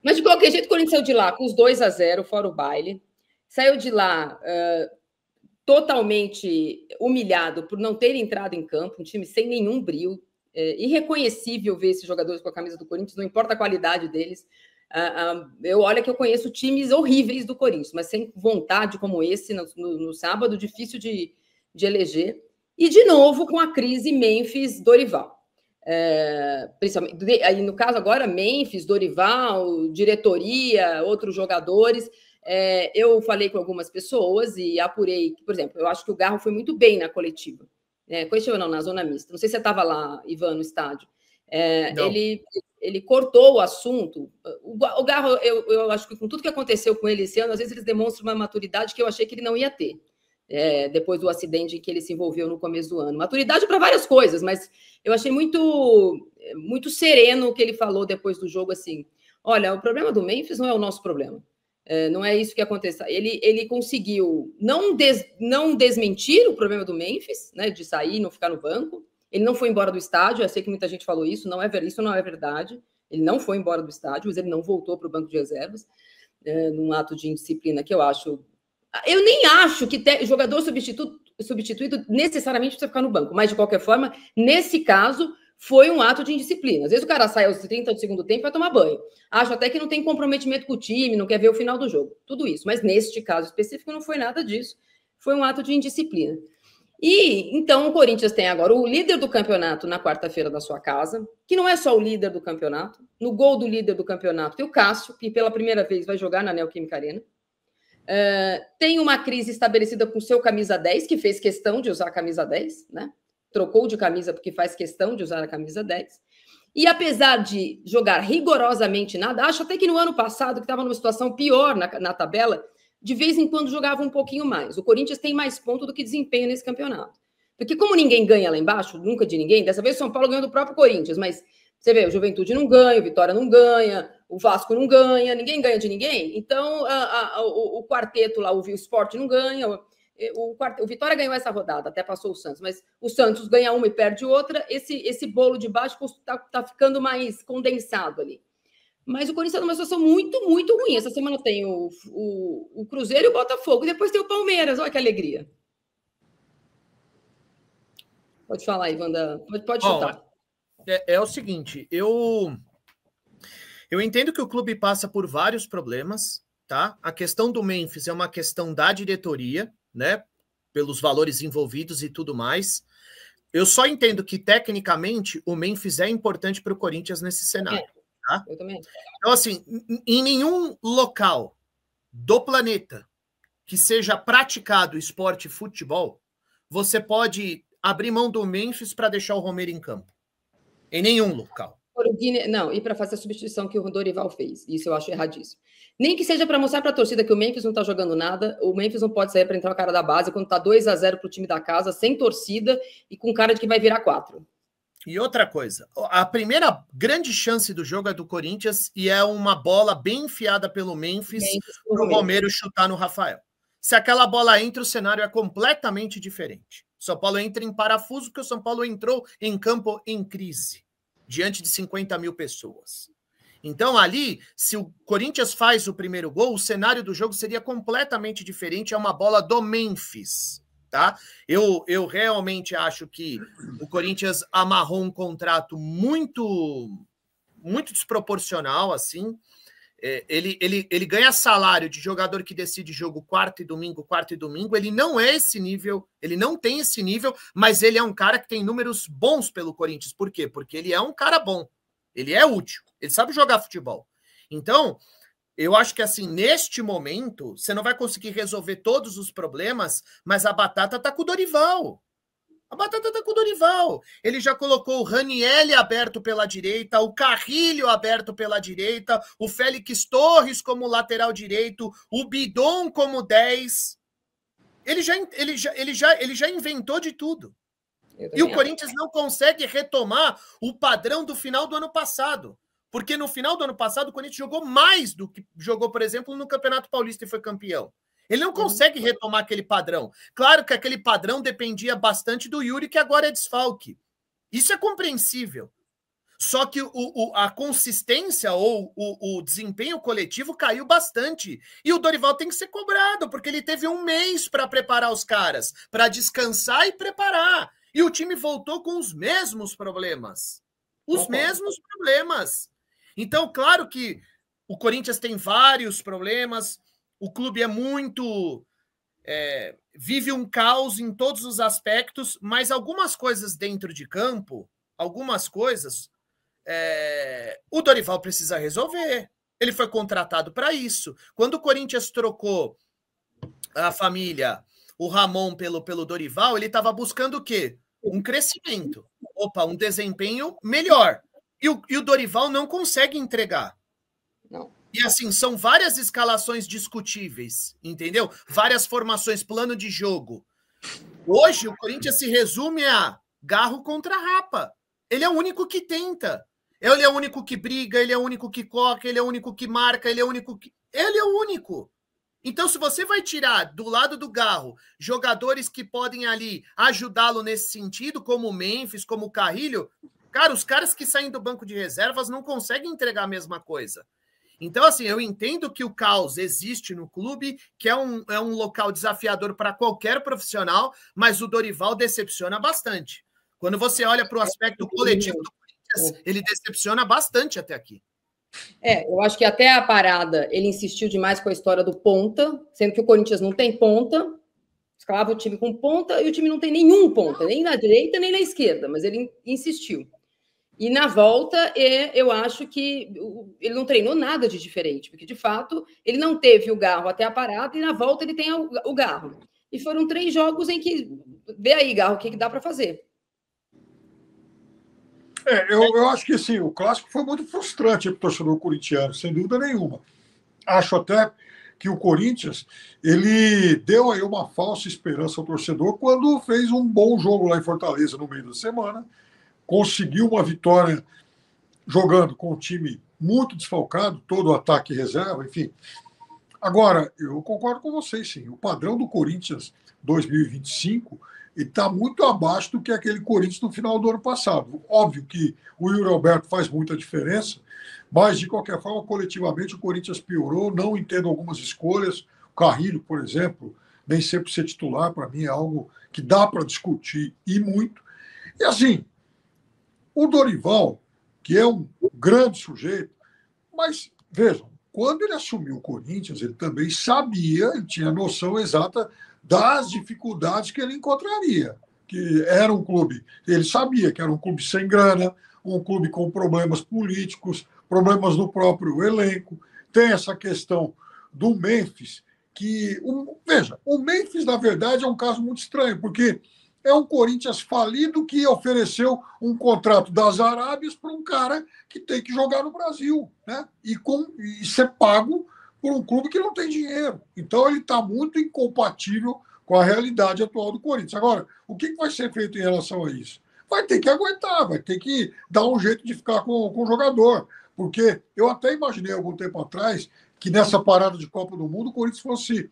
Mas, de qualquer jeito, o Corinthians saiu de lá com os 2-0, fora o baile. Saiu de lá totalmente humilhado por não ter entrado em campo, um time sem nenhum brio. Irreconhecível ver esses jogadores com a camisa do Corinthians, não importa a qualidade deles. Olha que eu conheço times horríveis do Corinthians, mas sem vontade como esse no sábado, difícil de eleger. E, de novo, com a crise Memphis-Dorival. Principalmente, aí no caso agora, Memphis, Dorival, diretoria, outros jogadores. Eu falei com algumas pessoas e apurei, por exemplo, eu acho que o Garro foi muito bem na coletiva. Coletiva não, na zona mista. Não sei se você estava lá, Ivan, no estádio. Ele cortou o assunto. O Garro, eu acho que com tudo que aconteceu com ele esse ano, às vezes eles demonstram uma maturidade que eu achei que ele não ia ter. Depois do acidente em que ele se envolveu no começo do ano. Maturidade para várias coisas, mas eu achei muito sereno o que ele falou depois do jogo, assim, olha, o problema do Memphis não é o nosso problema. Não é isso que acontece. Ele conseguiu não desmentir o problema do Memphis, né, de sair e não ficar no banco. Ele não foi embora do estádio. Eu sei que muita gente falou isso. Isso não é verdade. Ele não foi embora do estádio, mas ele não voltou para o banco de reservas, num ato de indisciplina que eu acho... Eu nem acho que jogador substituído necessariamente precisa ficar no banco, mas, de qualquer forma, nesse caso... foi um ato de indisciplina. Às vezes o cara sai aos 30 do segundo tempo e vai tomar banho. Acho até que não tem comprometimento com o time, não quer ver o final do jogo. Tudo isso. Mas neste caso específico não foi nada disso. Foi um ato de indisciplina. E então o Corinthians tem agora o líder do campeonato na quarta-feira da sua casa, que não é só o líder do campeonato. No gol do líder do campeonato tem o Cássio, que pela primeira vez vai jogar na Neoquímica Arena. Tem uma crise estabelecida com o seu camisa 10, que fez questão de usar a camisa 10, né? Trocou de camisa porque faz questão de usar a camisa 10. E apesar de jogar rigorosamente nada, acho até que no ano passado, que estava numa situação pior na tabela, de vez em quando jogava um pouquinho mais. O Corinthians tem mais ponto do que desempenho nesse campeonato. Porque como ninguém ganha lá embaixo, nunca de ninguém, dessa vez o São Paulo ganhou do próprio Corinthians, mas você vê, o Juventude não ganha, o Vitória não ganha, o Vasco não ganha, ninguém ganha de ninguém. Então, o quarteto lá, o Sport não ganha... O Vitória ganhou essa rodada, até passou o Santos, mas o Santos ganha uma e perde outra, esse bolo de baixo está ficando mais condensado ali. Mas o Corinthians está numa situação muito, muito ruim. Essa semana tem o Cruzeiro e o Botafogo, e depois tem o Palmeiras, olha que alegria. Pode falar, Ivanda, pode chutar. É o seguinte, eu entendo que o clube passa por vários problemas, tá? A questão do Memphis é uma questão da diretoria, né, pelos valores envolvidos e tudo mais. Eu só entendo que, tecnicamente, o Memphis é importante para o Corinthians nesse cenário. Tá? Eu também. Então, assim, em nenhum local do planeta que seja praticado esporte futebol, você pode abrir mão do Memphis para deixar o Romero em campo. Em nenhum local. Não, e para fazer a substituição que o Dorival fez. Isso eu acho erradíssimo. Nem que seja para mostrar para a torcida que o Memphis não está jogando nada, o Memphis não pode sair para entrar o cara da base quando está 2-0 para o time da casa, sem torcida e com cara de que vai virar 4. E outra coisa, a primeira grande chance do jogo é do Corinthians e é uma bola bem enfiada pelo Memphis para o Romero chutar no Rafael. Se aquela bola entra, o cenário é completamente diferente. O São Paulo entra em parafuso porque o São Paulo entrou em campo em crise, diante de 50 mil pessoas. Então, ali, se o Corinthians faz o primeiro gol, o cenário do jogo seria completamente diferente. É uma bola do Memphis, tá? Eu realmente acho que o Corinthians amarrou um contrato muito desproporcional, assim. Ele ganha salário de jogador que decide jogo quarta e domingo. Ele não é esse nível, ele não tem esse nível, mas ele é um cara que tem números bons pelo Corinthians. Por quê? Porque ele é um cara bom, ele é útil, ele sabe jogar futebol. Então, eu acho que assim, neste momento, você não vai conseguir resolver todos os problemas, mas a batata tá com o Dorival. A batata tá com o Dorival. Ele já colocou o Ranieri aberto pela direita, o Carrilho aberto pela direita, o Félix Torres como lateral direito, o Bidon como 10. Ele já inventou de tudo. E o Corinthians não consegue retomar o padrão do final do ano passado. Porque no final do ano passado o Corinthians jogou mais do que jogou, por exemplo, no Campeonato Paulista e foi campeão. Ele não consegue retomar aquele padrão. Claro que aquele padrão dependia bastante do Yuri, que agora é desfalque. Isso é compreensível. Só que a consistência ou o desempenho coletivo caiu bastante. E o Dorival tem que ser cobrado, porque ele teve um mês para preparar os caras, para descansar e preparar. E o time voltou com os mesmos problemas. Os mesmos problemas. Então, claro que o Corinthians tem vários problemas, o clube é muito... vive um caos em todos os aspectos, mas algumas coisas dentro de campo, algumas coisas... o Dorival precisa resolver. Ele foi contratado para isso. Quando o Corinthians trocou a família, o Ramon pelo Dorival, ele estava buscando o quê? Um crescimento. Um desempenho melhor. E o Dorival não consegue entregar. Não. E assim, são várias escalações discutíveis, entendeu? Várias formações, plano de jogo. Hoje, o Corinthians se resume a Garro contra Rapa. Ele é o único que tenta. Ele é o único que briga, ele é o único que coca, ele é o único que marca, ele é o único que... Ele é o único. Então, se você vai tirar do lado do Garro jogadores que podem ali ajudá-lo nesse sentido, como o Memphis, como o Carrilho, cara, os caras que saem do banco de reservas não conseguem entregar a mesma coisa. Então, assim, eu entendo que o caos existe no clube, que é um local desafiador para qualquer profissional, mas o Dorival decepciona bastante. Quando você olha para o aspecto coletivo do Corinthians, ele decepciona bastante até aqui. Eu acho que até a parada ele insistiu demais com a história do ponta, sendo que o Corinthians não tem ponta, escalava o time com ponta e o time não tem nenhum ponta, nem na direita nem na esquerda, mas ele insistiu. E na volta, eu acho que ele não treinou nada de diferente, porque de fato ele não teve o Garro até a parada e na volta ele tem o Garro. E foram 3 jogos em que, vê aí, Garro, o que dá para fazer. Eu acho que assim, o clássico foi muito frustrante para o torcedor corintiano, sem dúvida nenhuma. Acho até que o Corinthians ele deu aí uma falsa esperança ao torcedor quando fez um bom jogo lá em Fortaleza no meio da semana, conseguiu uma vitória jogando com um time muito desfalcado, todo o ataque reserva, enfim. Agora, eu concordo com vocês, sim. O padrão do Corinthians 2025 está muito abaixo do que aquele Corinthians no final do ano passado. Óbvio que o Yuri Alberto faz muita diferença, mas, de qualquer forma, coletivamente, o Corinthians piorou. Não entendo algumas escolhas. O Carrilho, por exemplo, nem sempre ser titular, para mim, é algo que dá para discutir e muito. E, assim, o Dorival, que é um grande sujeito, mas, vejam, quando ele assumiu o Corinthians, ele também sabia, ele tinha noção exata das dificuldades que ele encontraria. Que era um clube, ele sabia que era um clube sem grana, um clube com problemas políticos, problemas no próprio elenco. Tem essa questão do Memphis, que, veja, o Memphis, na verdade, é um caso muito estranho, porque é um Corinthians falido que ofereceu um contrato das Arábias para um cara que tem que jogar no Brasil, né? E ser pago por um clube que não tem dinheiro. Então, ele está muito incompatível com a realidade atual do Corinthians. Agora, o que vai ser feito em relação a isso? Vai ter que aguentar, vai ter que dar um jeito de ficar com o jogador. Porque eu até imaginei algum tempo atrás que nessa parada de Copa do Mundo o Corinthians fosse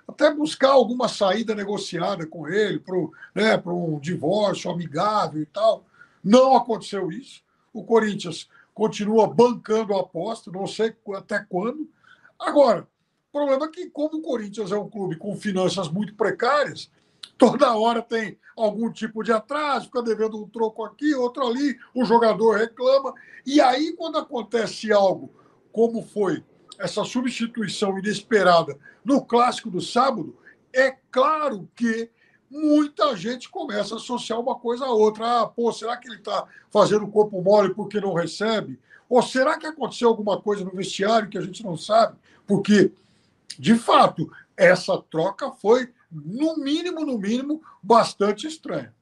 até buscar alguma saída negociada com ele para um divórcio amigável e tal. Não aconteceu isso. O Corinthians continua bancando a aposta, não sei até quando. Agora, o problema é que, como o Corinthians é um clube com finanças muito precárias, toda hora tem algum tipo de atraso, fica devendo um troco aqui, outro ali, o jogador reclama. E aí, quando acontece algo como foi essa substituição inesperada no clássico do sábado, é claro que muita gente começa a associar uma coisa a outra. Será que ele está fazendo o corpo mole porque não recebe? Ou será que aconteceu alguma coisa no vestiário que a gente não sabe? Porque, de fato, essa troca foi, no mínimo, bastante estranha.